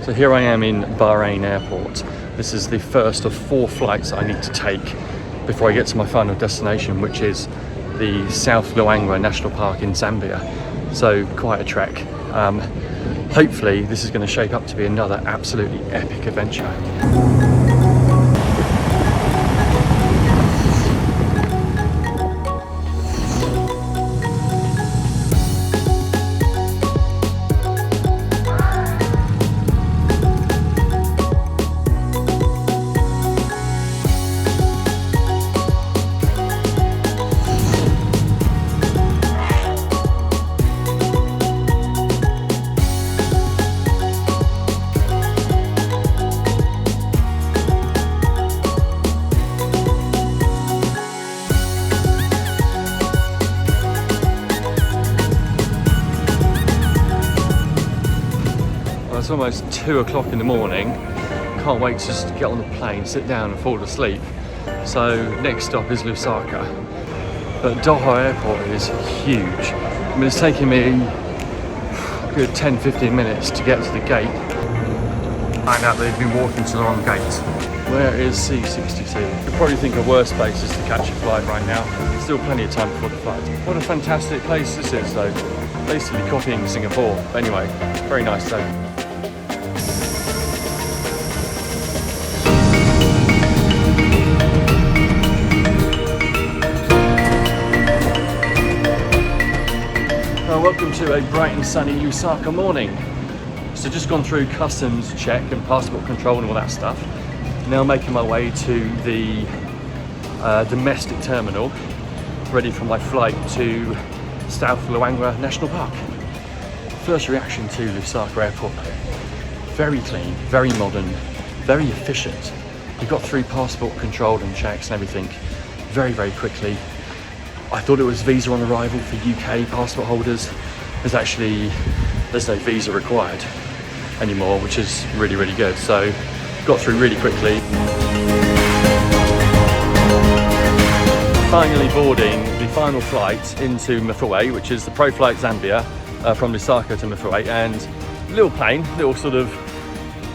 So here I am in Bahrain Airport. This is the first of 4 flights I need to take before I get to my final destination, which is the South Luangwa National Park in Zambia. So quite a trek. Hopefully this is going to shape up to be another absolutely epic adventure. It's almost 2 o'clock in the morning. Can't wait to just get on the plane, sit down and fall asleep. So next stop is Lusaka. But Doha Airport is huge. I mean, it's taking me a good 10-15 minutes to get to the gate. Find out they've been walking to the wrong gate. Where is C62? You'll probably think of worse places to catch a flight right now. Still plenty of time before the flight. What a fantastic place this is though. Basically copying Singapore. Anyway, very nice though. Welcome to a bright and sunny Lusaka morning. So just gone through customs check and passport control and all that stuff. Now making my way to the domestic terminal, ready for my flight to South Luangwa National Park. First reaction to Lusaka Airport. Very clean, very modern, very efficient. We got through passport control and checks and everything very, very quickly. I thought it was visa on arrival for UK passport holders. There's no visa required anymore, which is really, really good. So got through really quickly. Finally boarding the final flight into Mafue, which is the Pro Flight Zambia from Lusaka to Mafue, and little plane, little sort of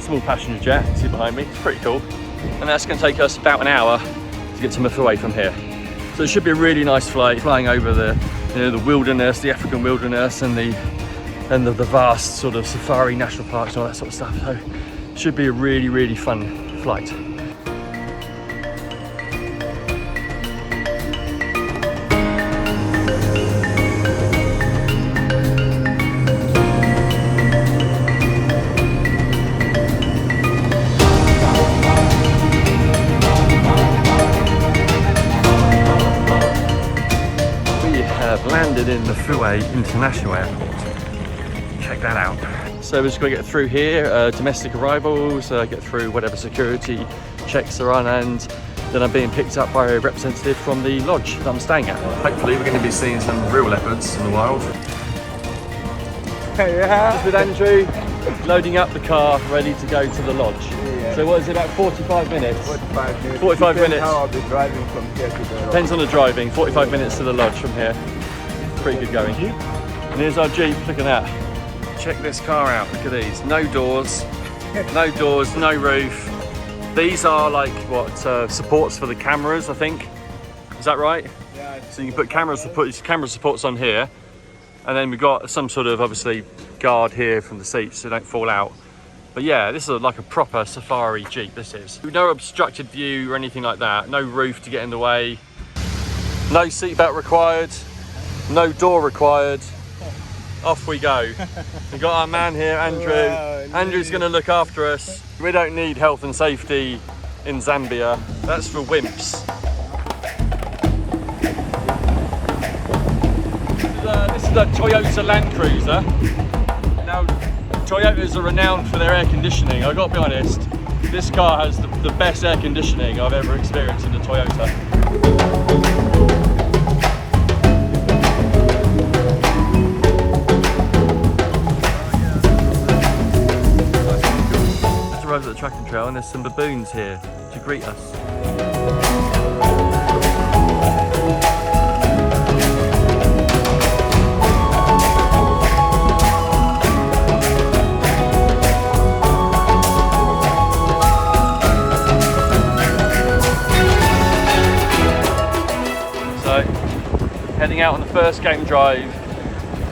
small passenger jet, you see behind me, it's pretty cool. And that's going to take us about an hour to get to Mafue from here. So it should be a really nice flight, flying over the wilderness, the African wilderness, and the vast sort of safari national parks and all that sort of stuff. So it should be a really, really fun flight. Landed in Mafue International Airport. Check that out. So we're just going to get through here, domestic arrivals, get through whatever security checks are on, and then I'm being picked up by a representative from the lodge that I'm staying at. Hopefully we're going to be seeing some real leopards in the wild. Yeah. Just with Andrew, loading up the car, ready to go to the lodge. Yeah. So what is it, about 45 minutes? 45 minutes. 45 minutes. How I'll be driving from here to the lodge. Depends on the driving, 45 minutes to the lodge from here. Pretty good going. And here's our Jeep, look at that. Check this car out, look at these. No doors, no roof. These are like what, supports for the cameras, I think. Is that right? Yeah. So you can put camera supports on here. And then we've got some sort of, obviously, guard here from the seats so they don't fall out. But yeah, this is like a proper safari Jeep, this is. No obstructed view or anything like that. No roof to get in the way. No seatbelt required. No door required. Off we go. We've got our man here, Andrew. Wow, Andrew's going to look after us. We don't need health and safety in Zambia. That's for wimps. This is a Toyota Land Cruiser. Now, Toyotas are renowned for their air conditioning. I've got to be honest, this car has the best air conditioning I've ever experienced in a Toyota. At the tracking trail, and there's some baboons here to greet us. heading out on the first game drive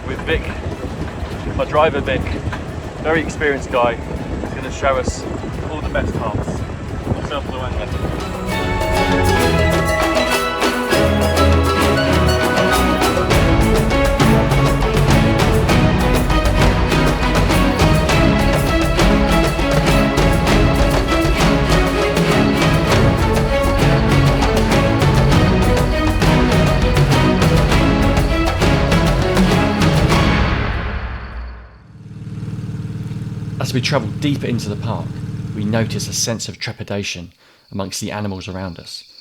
with Vic, my driver Vic, very experienced guy. He's going to show us all the best parts of South Luangwa. As we travel deeper into the park, we notice a sense of trepidation amongst the animals around us.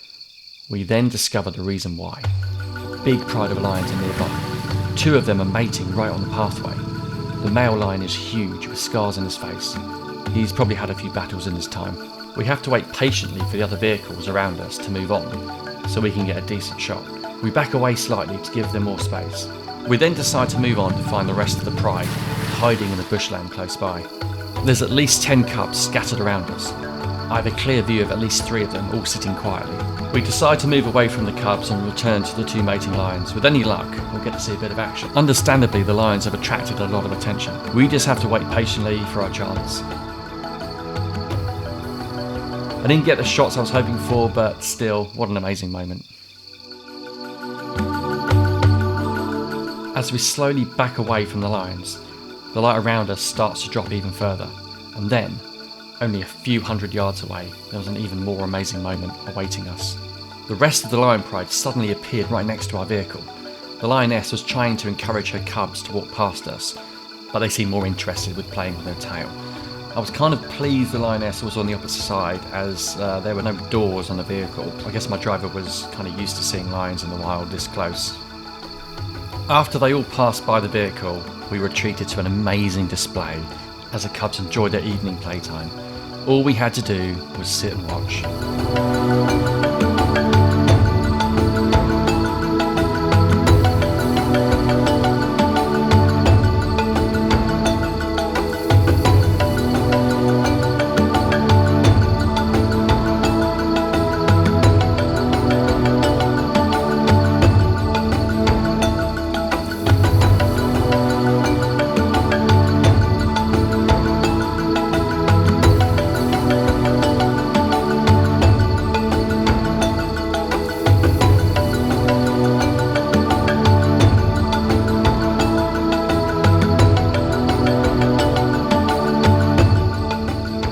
We then discover the reason why. A big pride of lions are nearby. 2 of them are mating right on the pathway. The male lion is huge with scars on his face. He's probably had a few battles in his time. We have to wait patiently for the other vehicles around us to move on so we can get a decent shot. We back away slightly to give them more space. We then decide to move on to find the rest of the pride hiding in the bushland close by. There's at least 10 cubs scattered around us. I have a clear view of at least 3 of them all sitting quietly. We decide to move away from the cubs and return to the 2 mating lions. With any luck, we'll get to see a bit of action. Understandably, the lions have attracted a lot of attention. We just have to wait patiently for our chance. I didn't get the shots I was hoping for, but still, what an amazing moment. As we slowly back away from the lions, the light around us starts to drop even further, and then, only a few hundred yards away, there was an even more amazing moment awaiting us. The rest of the lion pride suddenly appeared right next to our vehicle. The lioness was trying to encourage her cubs to walk past us, but they seemed more interested with playing with their tail. I was kind of pleased the lioness was on the opposite side, as there were no doors on the vehicle. I guess my driver was kind of used to seeing lions in the wild this close. After they all passed by the vehicle, we were treated to an amazing display as the cubs enjoyed their evening playtime. All we had to do was sit and watch.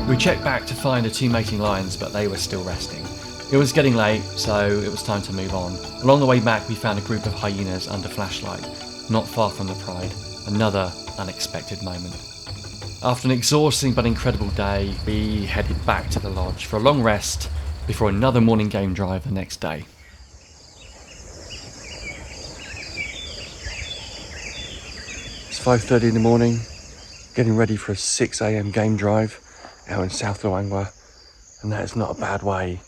We checked back to find the 2 mating lions, but they were still resting. It was getting late, so it was time to move on. Along the way back, we found a group of hyenas under flashlight, not far from the pride. Another unexpected moment. After an exhausting but incredible day, we headed back to the lodge for a long rest before another morning game drive the next day. It's 5:30 in the morning, getting ready for a 6 a.m. game drive out in South Luangwa, and that is not a bad way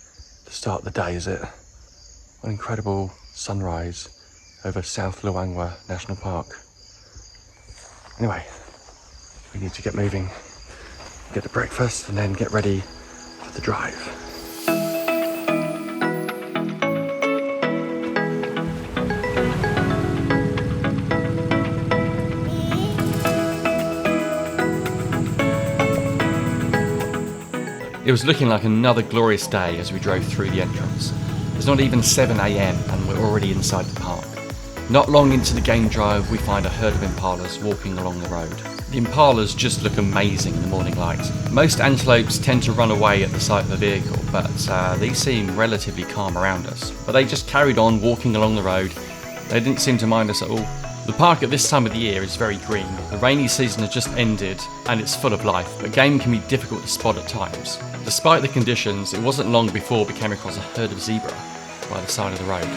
to start the day, is it? An incredible sunrise over South Luangwa National Park. Anyway, we need to get moving, get to breakfast, and then get ready for the drive. It was looking like another glorious day as we drove through the entrance. It's not even 7 a.m. and we're already inside the park. Not long into the game drive, we find a herd of impalas walking along the road. The impalas just look amazing in the morning light. Most antelopes tend to run away at the sight of a vehicle, but these seem relatively calm around us. But they just carried on walking along the road. They didn't seem to mind us at all. The park at this time of the year is very green. The rainy season has just ended and it's full of life, but game can be difficult to spot at times. Despite the conditions, it wasn't long before we came across a herd of zebra by the side of the road.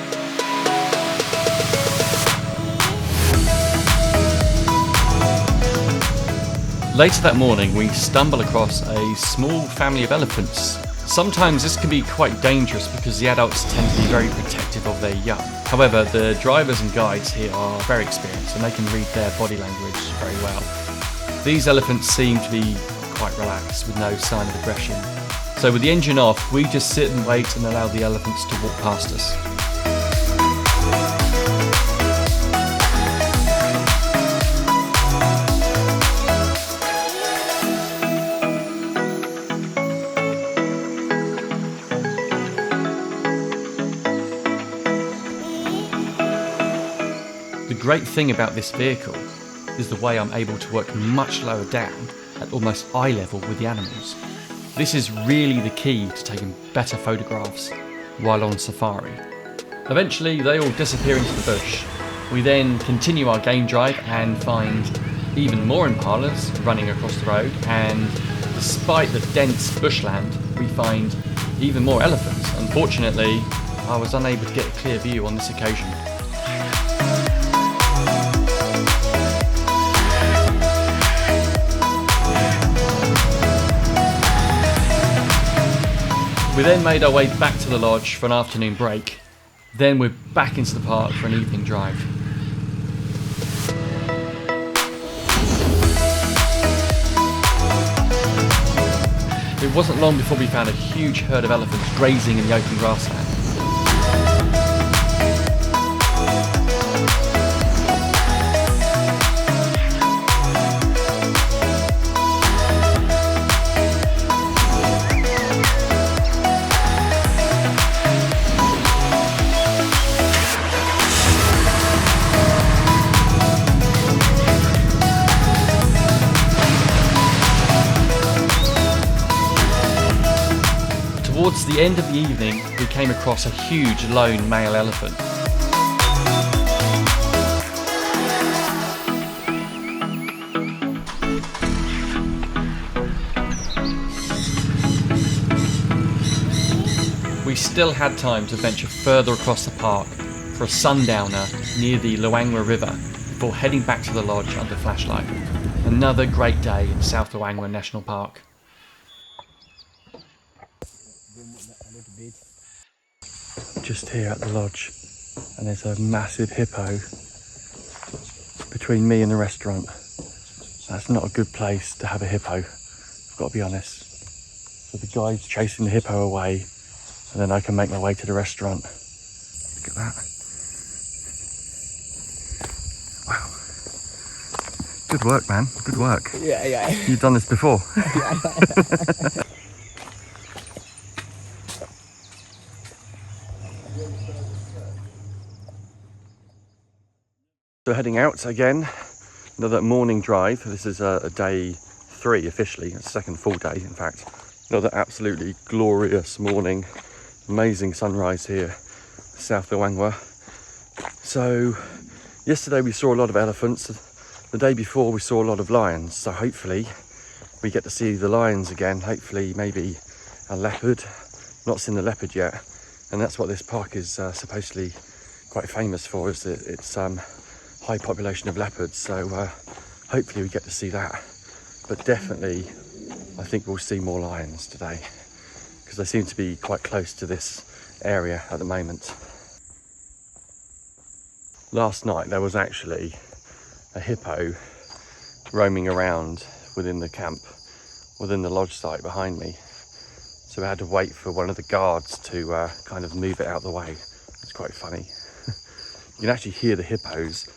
Later that morning, we stumble across a small family of elephants. Sometimes this can be quite dangerous because the adults tend to be very protective of their young. However, the drivers and guides here are very experienced and they can read their body language very well. These elephants seem to be quite relaxed with no sign of aggression. So with the engine off, we just sit and wait and allow the elephants to walk past us. great thing about this vehicle is the way I'm able to work much lower down at almost eye level with the animals. This is really the key to taking better photographs while on safari. Eventually they all disappear into the bush. We then continue our game drive and find even more impalas running across the road, and despite the dense bushland we find even more elephants. Unfortunately, I was unable to get a clear view on this occasion. We then made our way back to the lodge for an afternoon break. Then we're back into the park for an evening drive. It wasn't long before we found a huge herd of elephants grazing in the open grassland. Towards the end of the evening, we came across a huge lone male elephant. We still had time to venture further across the park for a sundowner near the Luangwa River before heading back to the lodge under flashlight. Another great day in South Luangwa National Park. Just here at the lodge, and there's a massive hippo between me and the restaurant. That's not a good place to have a hippo, I've got to be honest. So the guide's chasing the hippo away, and then I can make my way to the restaurant. Look at that. Wow. Good work, man. Good work. Yeah. You've done this before. So heading out again, another morning drive. This is a day 3 officially, a second full day in fact. Another absolutely glorious morning, amazing sunrise here, South Luangwa. So yesterday we saw a lot of elephants, the day before we saw a lot of lions, so hopefully we get to see the lions again, hopefully maybe a leopard. Not seen the leopard yet, and that's what this park is supposedly quite famous for, is that it's high population of leopards, so hopefully we get to see that. But definitely I think we'll see more lions today, because they seem to be quite close to this area at the moment. Last night there was actually a hippo roaming around within the camp, within the lodge site behind me, so we had to wait for one of the guards to kind of move it out of the way. It's quite funny. You can actually hear the hippos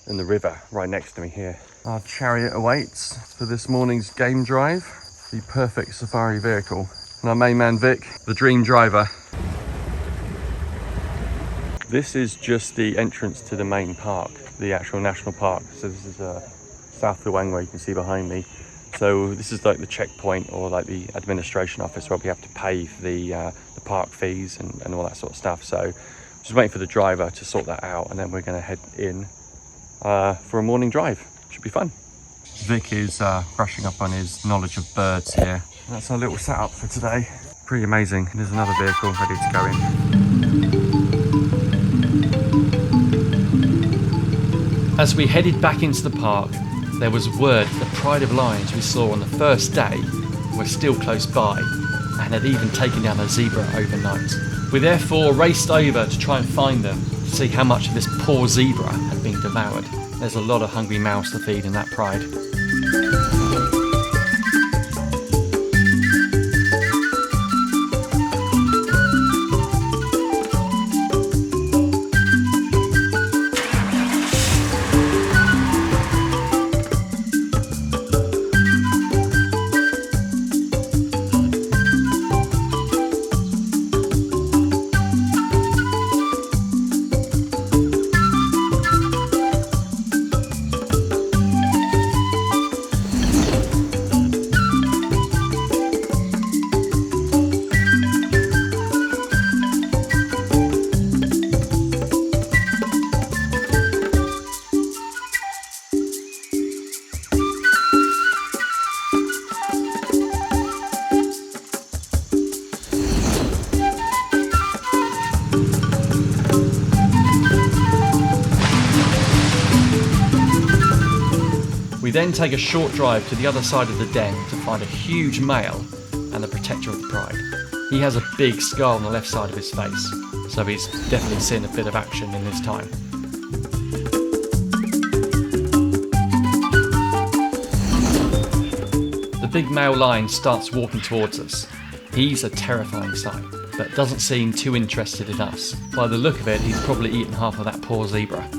in the river right next to me here. Our chariot awaits for this morning's game drive, the perfect safari vehicle. And our main man Vic, the dream driver. This is just the entrance to the main park, the actual national park. So this is South Luangwa, you can see behind me. So this is like the checkpoint, or like the administration office, where we have to pay for the park fees and all that sort of stuff. So just waiting for the driver to sort that out, and then we're going to head in for a morning drive. Should be fun. Vic is brushing up on his knowledge of birds here. That's our little setup for today. Pretty amazing. There's another vehicle ready to go in. As we headed back into the park, there was word that the pride of lions we saw on the first day were still close by and had even taken down a zebra overnight. We therefore raced over to try and find them, to see how much of this poor zebra had been devoured. There's a lot of hungry mouths to feed in that pride. We then take a short drive to the other side of the den to find a huge male and the protector of the pride. He has a big scar on the left side of his face, so he's definitely seen a bit of action in his time. The big male lion starts walking towards us. He's a terrifying sight, but doesn't seem too interested in us. By the look of it, he's probably eaten half of that poor zebra.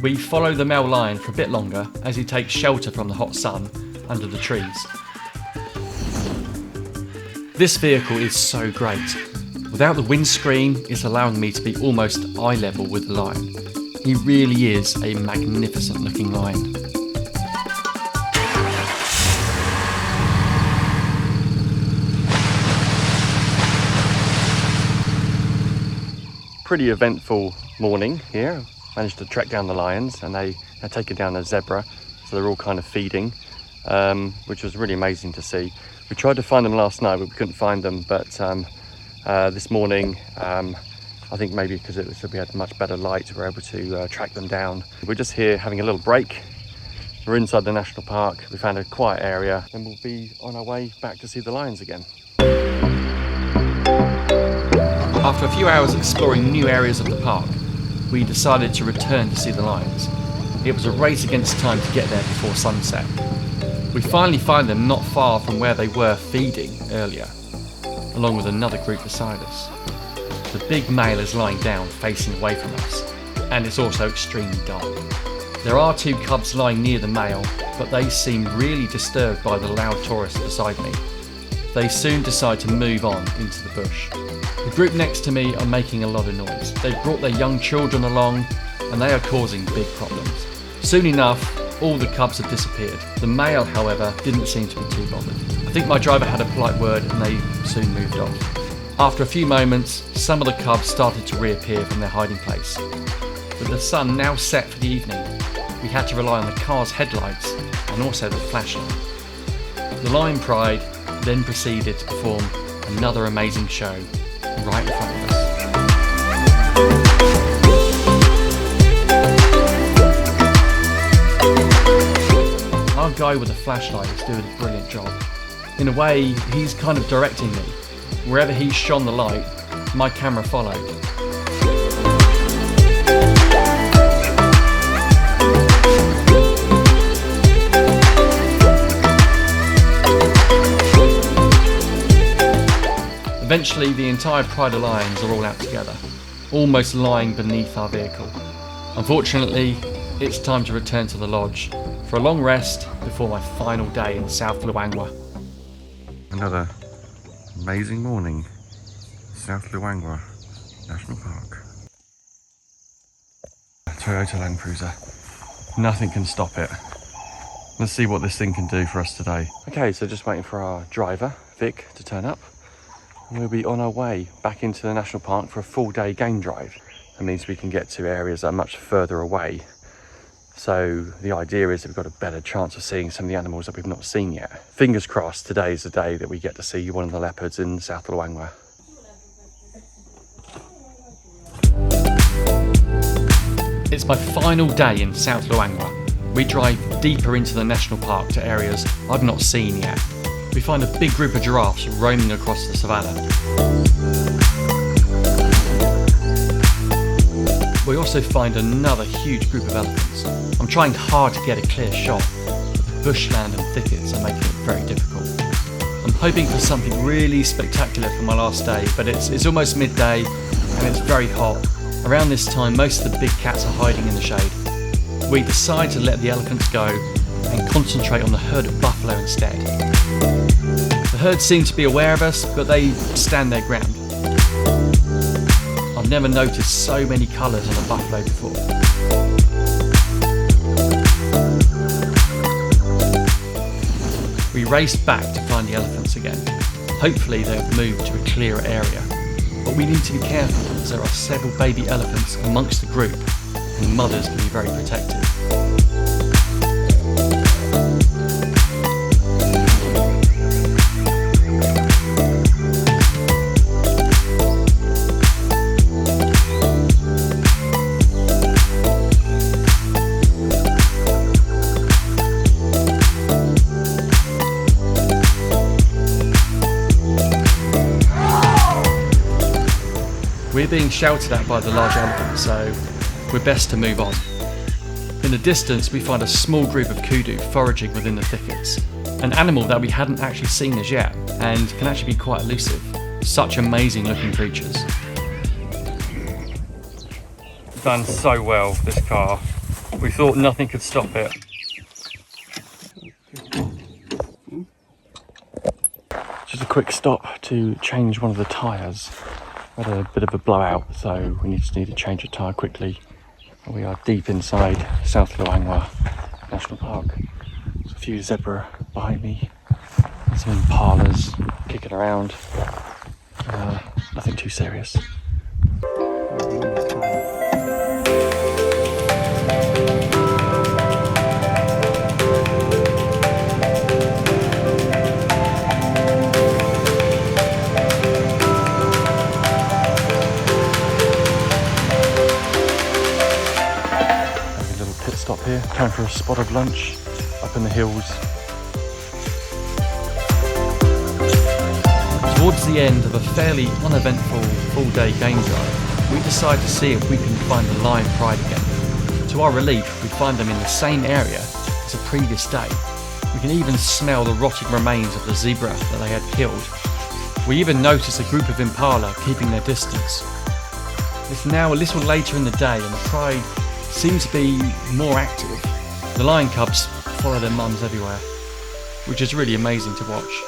We follow the male lion for a bit longer as he takes shelter from the hot sun under the trees. This vehicle is so great. Without the windscreen, it's allowing me to be almost eye level with the lion. He really is a magnificent looking lion. Pretty eventful morning here. Managed to track down the lions, and they had taken down a zebra, so they're all kind of feeding, which was really amazing to see. We tried to find them last night, but we couldn't find them. But this morning, I think maybe because we had much better light, we were able to track them down. We're just here having a little break. We're inside the national park. We found a quiet area, and we'll be on our way back to see the lions again. After a few hours exploring new areas of the park, we decided to return to see the lions. It was a race against time to get there before sunset. We finally find them not far from where they were feeding earlier, along with another group beside us. The big male is lying down facing away from us, and it's also extremely dark. There are two cubs lying near the male, but they seem really disturbed by the loud tourists beside me. They soon decide to move on into the bush. The group next to me are making a lot of noise. They've brought their young children along, and they are causing big problems. Soon enough, all the cubs have disappeared. The male, however, didn't seem to be too bothered. I think my driver had a polite word and they soon moved off. After a few moments, some of the cubs started to reappear from their hiding place. With the sun now set for the evening, we had to rely on the car's headlights and also the flashlight. The Lion Pride then proceeded to perform another amazing show right in front of us. Our guy with the flashlight is doing a brilliant job. In a way, he's kind of directing me. Wherever he shone the light, my camera followed. Eventually, the entire pride of lions are all out together, almost lying beneath our vehicle. Unfortunately, it's time to return to the lodge for a long rest before my final day in South Luangwa. Another amazing morning, South Luangwa National Park. Toyota Land Cruiser. Nothing can stop it. Let's see what this thing can do for us today. Okay, so just waiting for our driver, Vic, to turn up. We'll be on our way back into the national park for a full day game drive. That means we can get to areas that are much further away. So the idea is that we've got a better chance of seeing some of the animals that we've not seen yet. Fingers crossed today is the day that we get to see one of the leopards in South Luangwa. It's my final day in South Luangwa. We drive deeper into the national park to areas I've not seen yet. We find a big group of giraffes roaming across the savannah. We also find another huge group of elephants. I'm trying hard to get a clear shot, but the bushland and thickets are making it very difficult. I'm hoping for something really spectacular for my last day, but it's almost midday and it's very hot. Around this time, most of the big cats are hiding in the shade. We decide to let the elephants go and concentrate on the herd of buffalo instead. The herd seem to be aware of us, but they stand their ground. I've never noticed so many colours on a buffalo before. We race back to find the elephants again. Hopefully they've moved to a clearer area. But we need to be careful as there are several baby elephants amongst the group and mothers can be very protective. we're being shouted at by the large elephant, so we're best to move on. In the distance, we find a small group of kudu foraging within the thickets, an animal that we hadn't actually seen as yet, and can actually be quite elusive. Such amazing looking creatures. Done so well, this car. We thought nothing could stop it. Just a quick stop to change one of the tyres. We had a bit of a blowout, so we just need to change a tyre quickly. We are deep inside South Luangwa National Park. There's a few zebra behind me, and some impalas kicking around. Nothing too serious. Stop here, time for a spot of lunch up in the hills. Towards the end of a fairly uneventful full-day game drive, we decide to see if we can find the lion pride again. To our relief, we find them in the same area as the previous day. We can even smell the rotting remains of the zebra that they had killed. We even notice a group of impala keeping their distance. It's now a little later in the day and the pride seems to be more active. The lion cubs follow their mums everywhere, which is really amazing to watch.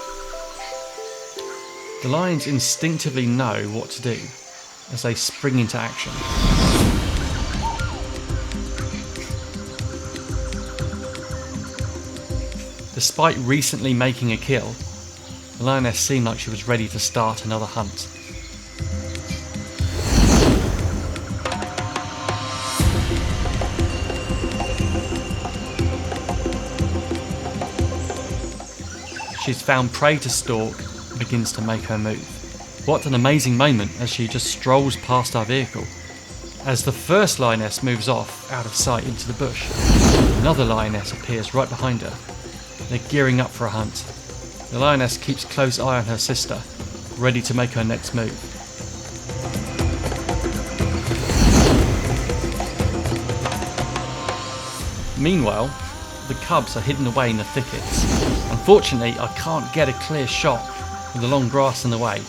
The lions instinctively know what to do as they spring into action. Despite recently making a kill, the lioness seemed like she was ready to start another hunt. She's found prey to stalk and begins to make her move. What an amazing moment as she just strolls past our vehicle. As the first lioness moves off out of sight into the bush, another lioness appears right behind her. They're gearing up for a hunt. The lioness keeps close eye on her sister, ready to make her next move. Meanwhile, the cubs are hidden away in the thickets. Unfortunately, I can't get a clear shot with the long grass in the way,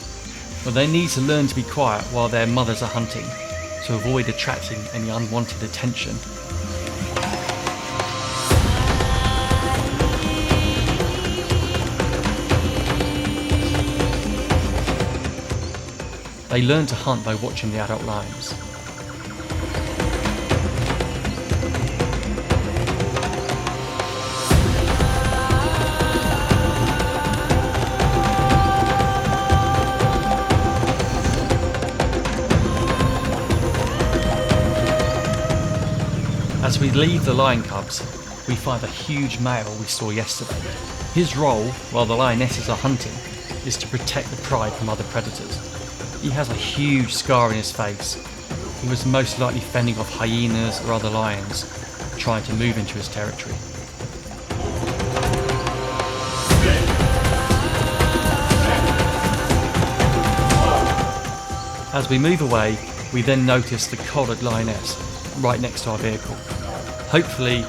but they need to learn to be quiet while their mothers are hunting to avoid attracting any unwanted attention. They learn to hunt by watching the adult lions. As we leave the lion cubs, we find a huge male we saw yesterday. His role, while the lionesses are hunting, is to protect the pride from other predators. He has a huge scar in his face. He was most likely fending off hyenas or other lions trying to move into his territory. As we move away, we then notice the collared lioness right next to our vehicle. Hopefully,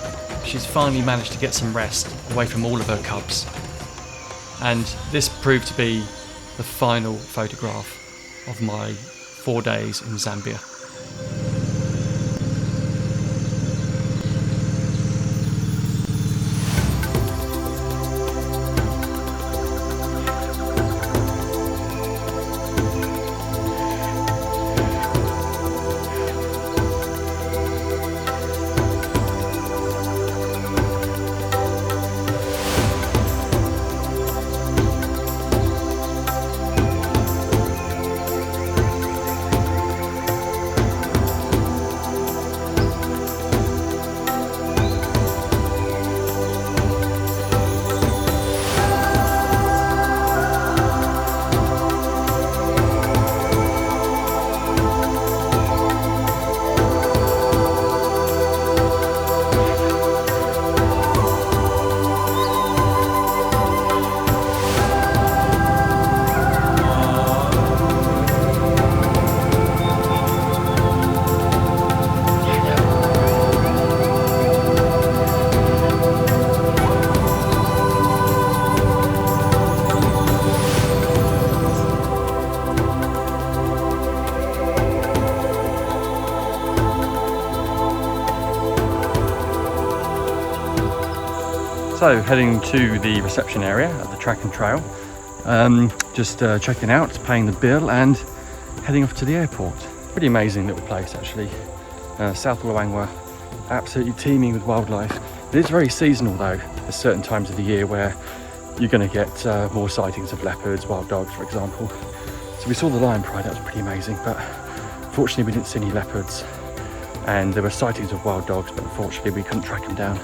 she's finally managed to get some rest away from all of her cubs. And this proved to be the final photograph of my 4 days in Zambia. So heading to the reception area at the track and trail, just checking out, paying the bill and heading off to the airport. Pretty amazing little place actually. South Luangwa, absolutely teeming with wildlife. It is very seasonal though. There's certain times of the year where you're going to get more sightings of leopards, wild dogs for example. So we saw the lion pride, that was pretty amazing, but fortunately we didn't see any leopards. And there were sightings of wild dogs, but unfortunately we couldn't track them down.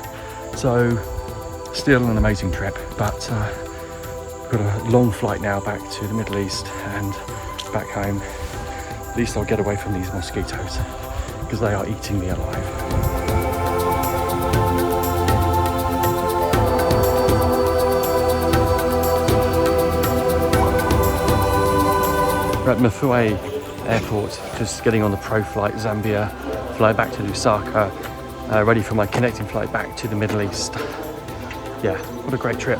So still an amazing trip, but got a long flight now back to the Middle East and back home. At least I'll get away from these mosquitoes because they are eating me alive. We're at Mafue Airport, just getting on the pro flight Zambia, fly back to Lusaka, ready for my connecting flight back to the Middle East. Yeah, what a great trip.